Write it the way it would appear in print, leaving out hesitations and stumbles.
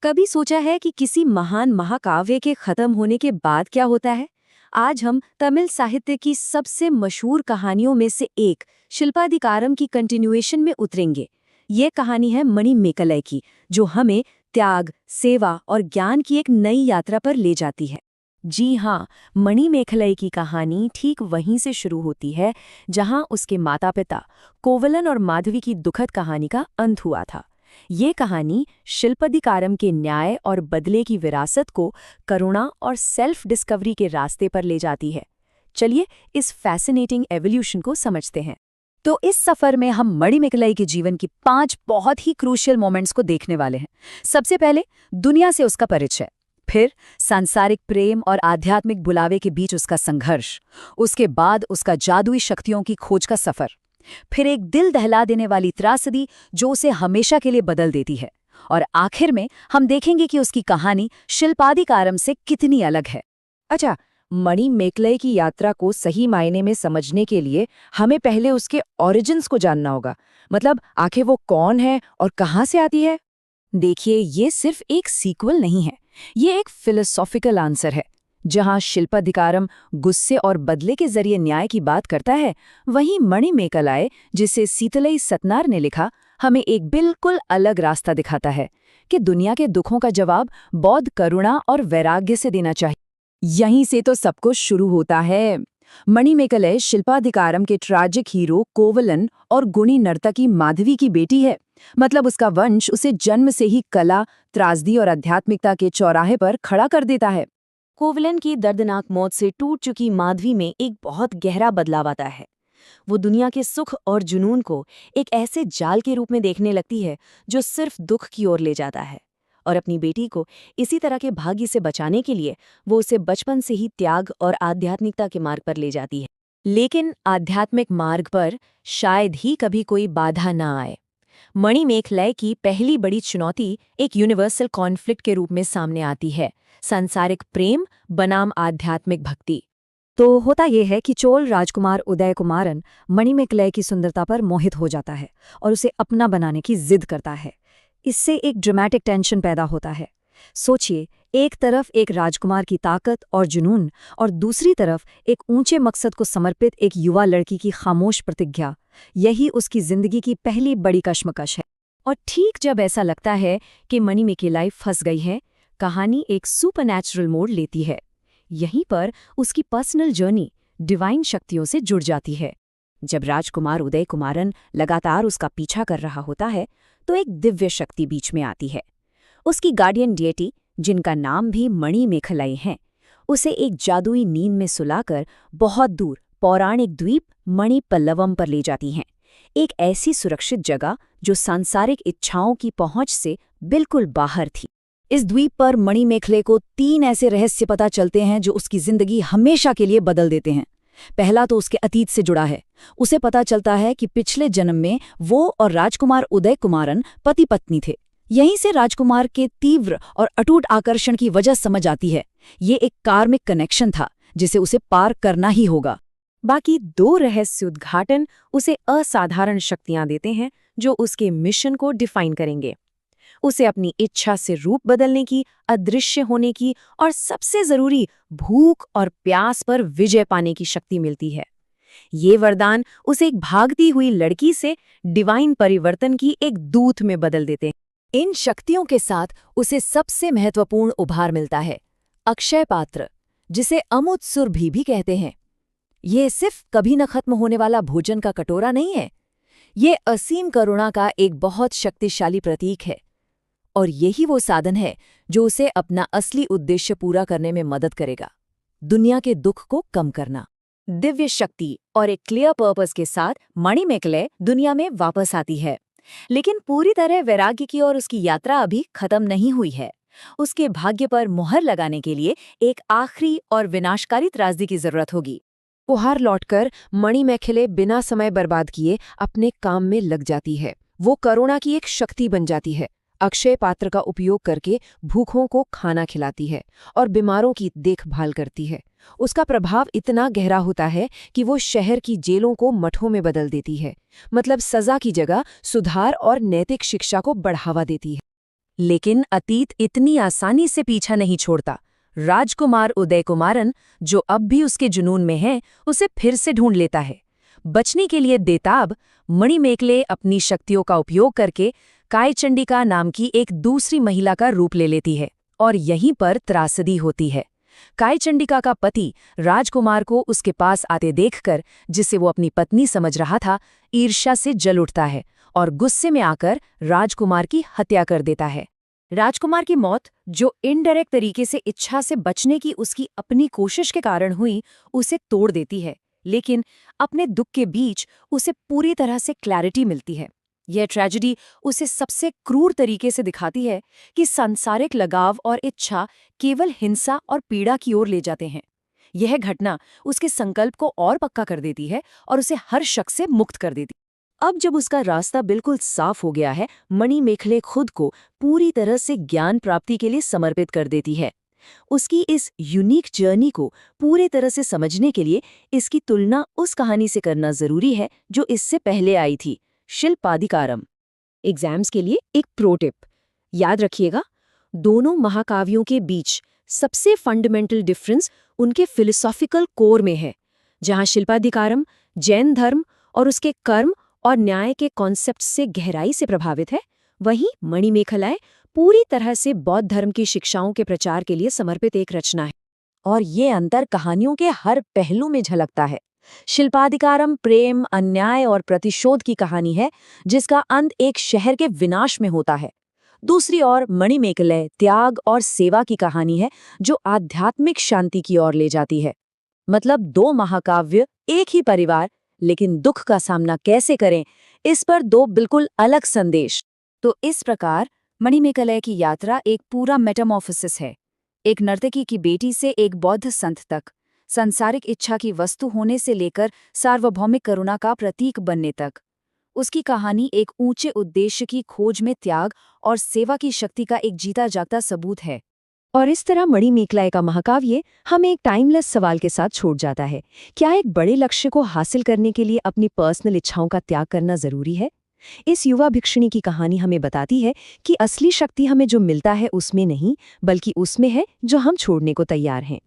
कभी सोचा है कि किसी महान महाकाव्य के खत्म होने के बाद क्या होता है? आज हम तमिल साहित्य की सबसे मशहूर कहानियों में से एक शिल्पाधिकारम की कंटिन्यूएशन में उतरेंगे। ये कहानी है मणिमेकलाई की, जो हमें त्याग, सेवा और ज्ञान की एक नई यात्रा पर ले जाती है। जी हाँ, मणिमेखलाई की कहानी ठीक वहीं से शुरू होती है जहां उसके माता पिता कोवलन और माधवी की दुखद कहानी का अंत हुआ था। ये कहानी शिल्पाधिकारम के न्याय और बदले की विरासत को करुणा और सेल्फ डिस्कवरी के रास्ते पर ले जाती है। चलिए इस फैसिनेटिंग एवोल्यूशन को समझते हैं। तो इस सफर में हम मणिमेखलाई के जीवन की 5 बहुत ही क्रूशियल मोमेंट्स को देखने वाले हैं। सबसे पहले दुनिया से उसका परिचय, फिर सांसारिक प्रेम और आध्यात्मिक बुलावे के बीच उसका संघर्ष, उसके बाद उसका जादुई शक्तियों की खोज का सफर, फिर एक दिल दहला देने वाली त्रासदी जो उसे हमेशा के लिए बदल देती है, और आखिर में हम देखेंगे कि उसकी कहानी शिल्पाधिकारम से कितनी अलग है। अच्छा, मणिमेखलाई की यात्रा को सही मायने में समझने के लिए हमें पहले उसके ओरिजिन्स को जानना होगा। मतलब आखिर वो कौन है और कहाँ से आती है? देखिए, ये सिर्फ एक सीक्वल नहीं है, ये एक फिलोसॉफिकल आंसर है। जहां शिल्पाधिकारम गुस्से और बदले के जरिए न्याय की बात करता है, वहीं मणिमेखलाई, जिसे सीतलई सतनार ने लिखा, हमें एक बिल्कुल अलग रास्ता दिखाता है कि दुनिया के दुखों का जवाब बौद्ध करुणा और वैराग्य से देना चाहिए। यहीं से तो सब कुछ शुरू होता है। मणिमेखलाई शिल्पाधिकारम के ट्रैजिक हीरो कोवलन और गुणी नर्तकी माधवी की बेटी है। मतलब उसका वंश उसे जन्म से ही कला, त्रासदी और आध्यात्मिकता के चौराहे पर खड़ा कर देता है। कोवलन की दर्दनाक मौत से टूट चुकी माधवी में एक बहुत गहरा बदलाव आता है। वो दुनिया के सुख और जुनून को एक ऐसे जाल के रूप में देखने लगती है जो सिर्फ दुख की ओर ले जाता है, और अपनी बेटी को इसी तरह के भाग्य से बचाने के लिए वो उसे बचपन से ही त्याग और आध्यात्मिकता के मार्ग पर ले जाती है। लेकिन आध्यात्मिक मार्ग पर शायद ही कभी कोई बाधा ना आए। मणिमेखलाई की पहली बड़ी चुनौती एक यूनिवर्सल कॉन्फ्लिक्ट के रूप में सामने आती है, सांसारिक प्रेम बनाम आध्यात्मिक भक्ति। तो होता यह है कि चोल राजकुमार उदय कुमारन मणिमेखलाई की सुंदरता पर मोहित हो जाता है और उसे अपना बनाने की जिद करता है। इससे एक ड्रामेटिक टेंशन पैदा होता है। सोचिए, एक तरफ एक राजकुमार की ताकत और जुनून, और दूसरी तरफ एक ऊंचे मकसद को समर्पित एक युवा लड़की की खामोश प्रतिज्ञा। यही उसकी जिंदगी की पहली बड़ी कश्मकश है। और ठीक जब ऐसा लगता है कि मणिमेखलाई फंस गई है, कहानी एक सुपरनैचुरल मोड़ लेती है। यहीं पर उसकी पर्सनल जर्नी डिवाइन शक्तियों से जुड़ जाती है। जब राजकुमार उदय कुमारन लगातार उसका पीछा कर रहा होता है, तो एक दिव्य शक्ति बीच में आती है। उसकी गार्डियन डिएटी, जिनका नाम भी मणिमेखलाई है, उसे एक जादुई नींद में सुलाकर बहुत दूर पौराणिक द्वीप मणिपल्लवम पर ले जाती हैं, एक ऐसी सुरक्षित जगह जो सांसारिक इच्छाओं की पहुंच से बिल्कुल बाहर थी। इस द्वीप पर मणिमेखलाई को 3 ऐसे रहस्य पता चलते हैं जो उसकी जिंदगी हमेशा के लिए बदल देते हैं। पहला तो उसके अतीत से जुड़ा है। उसे पता चलता है कि पिछले जन्म में वो और राजकुमार उदय कुमारन पति पत्नी थे। यहीं से राजकुमार के तीव्र और अटूट आकर्षण की वजह समझ आती है। ये एक कार्मिक कनेक्शन था जिसे उसे पार करना ही होगा। बाकी 2 रहस्य उद्घाटन उसे असाधारण शक्तियां देते हैं जो उसके मिशन को डिफाइन करेंगे। उसे अपनी इच्छा से रूप बदलने की, अदृश्य होने की, और सबसे जरूरी भूख और प्यास पर विजय पाने की शक्ति मिलती है। ये वरदान उसे एक भागती हुई लड़की से डिवाइन परिवर्तन की एक दूत में बदल देते हैं। इन शक्तियों के साथ उसे सबसे महत्वपूर्ण उपहार मिलता है, अक्षय पात्र, जिसे अमृत सुरभि भी कहते हैं। ये सिर्फ कभी न खत्म होने वाला भोजन का कटोरा नहीं है, ये असीम करुणा का एक बहुत शक्तिशाली प्रतीक है। और यही वो साधन है जो उसे अपना असली उद्देश्य पूरा करने में मदद करेगा, दुनिया के दुख को कम करना। दिव्य शक्ति और एक क्लियर पर्पस के साथ मणिमेखलाई दुनिया में वापस आती है। लेकिन पूरी तरह वैराग्य की और उसकी यात्रा अभी खत्म नहीं हुई है। उसके भाग्य पर मुहर लगाने के लिए एक आखिरी और विनाशकारी त्रासदी की जरूरत होगी। उपहार लौटकर मणिमेखलाई बिना समय बर्बाद किए अपने काम में लग जाती है। वो करुणा की एक शक्ति बन जाती है। अक्षय पात्र का उपयोग करके भूखों को खाना खिलाती है और बीमारों की देखभाल करती है। उसका प्रभाव इतना गहरा होता है कि वो शहर की जेलों को मठों में बदल देती है। मतलब सजा की जगह सुधार और नैतिक शिक्षा को बढ़ावा देती है। लेकिन अतीत इतनी आसानी से पीछा नहीं छोड़ता। राजकुमार उदयकुमारन, जो अब भी उसके जुनून में है, उसे फिर से ढूंढ लेता है। बचने के लिए बेताब, मणिमेखले अपनी शक्तियों का उपयोग करके कायचंडिका नाम की एक दूसरी महिला का रूप ले लेती है और यहीं पर त्रासदी होती है। कायचंडिका का पति राजकुमार को उसके पास आते देखकर, जिसे वो अपनी पत्नी समझ रहा था, ईर्ष्या से जल उठता है और गुस्से में आकर राजकुमार की हत्या कर देता है। राजकुमार की मौत, जो इनडायरेक्ट तरीके से इच्छा से बचने की उसकी अपनी कोशिश के कारण हुई, उसे तोड़ देती है, लेकिन अपने दुख के बीच उसे पूरी तरह से क्लैरिटी मिलती है। यह ट्रेजेडी उसे सबसे क्रूर तरीके से दिखाती है कि सांसारिक लगाव और इच्छा केवल हिंसा और पीड़ा की ओर ले जाते हैं। यह घटना उसके संकल्प को और पक्का कर देती है और उसे हर शक से मुक्त कर देती। अब जब उसका रास्ता बिल्कुल साफ हो गया है, मणिमेखले खुद को पूरी तरह से ज्ञान प्राप्ति के लिए समर्पित कर देती है। उसकी इस यूनिक जर्नी को पूरे तरह से समझने के लिए इसकी तुलना उस कहानी से करना जरूरी है जो इससे पहले आई थी, शिल्पाधिकारम। एग्जाम्स के लिए एक प्रो टिप याद रखिएगा, दोनों महाकाव्यों के बीच सबसे फंडामेंटल डिफरेंस उनके फिलोसॉफिकल कोर में है। जहां शिल्पाधिकारम जैन धर्म और उसके कर्म और न्याय के कॉन्सेप्ट से गहराई से प्रभावित है, वहीं मणिमेखलाय पूरी तरह से बौद्ध धर्म की शिक्षाओं के प्रचार के लिए समर्पित एक रचना है। और ये अंतर कहानियों के हर पहलू में झलकता है। शिल्पाधिकारम प्रेम, अन्याय और प्रतिशोध की कहानी है, जिसका अंत एक शहर के विनाश में होता है। दूसरी ओर मणिमेखलाय त्याग और सेवा की कहानी है, जो आध्यात्मिक शांति की ओर ले जाती है। मतलब दो महाकाव्य, एक ही परिवार, लेकिन दुख का सामना कैसे करें, इस पर दो बिल्कुल अलग संदेश। तो इस प्रकार मणिमेखलाय की यात्रा एक पूरा मेटामॉर्फोसिस है, एक नर्तकी की बेटी से एक बौद्ध संत तक, सांसारिक इच्छा की वस्तु होने से लेकर सार्वभौमिक करुणा का प्रतीक बनने तक। उसकी कहानी एक ऊंचे उद्देश्य की खोज में त्याग और सेवा की शक्ति का एक जीता जागता सबूत है। और इस तरह मणिमेखलाय का महाकाव्य हमें एक टाइमलेस सवाल के साथ छोड़ जाता है। क्या एक बड़े लक्ष्य को हासिल करने के लिए अपनी पर्सनल इच्छाओं का त्याग करना जरूरी है? इस युवा भिक्षुणी की कहानी हमें बताती है कि असली शक्ति हमें जो मिलता है उसमें नहीं, बल्कि उसमें है जो हम छोड़ने को तैयार हैं।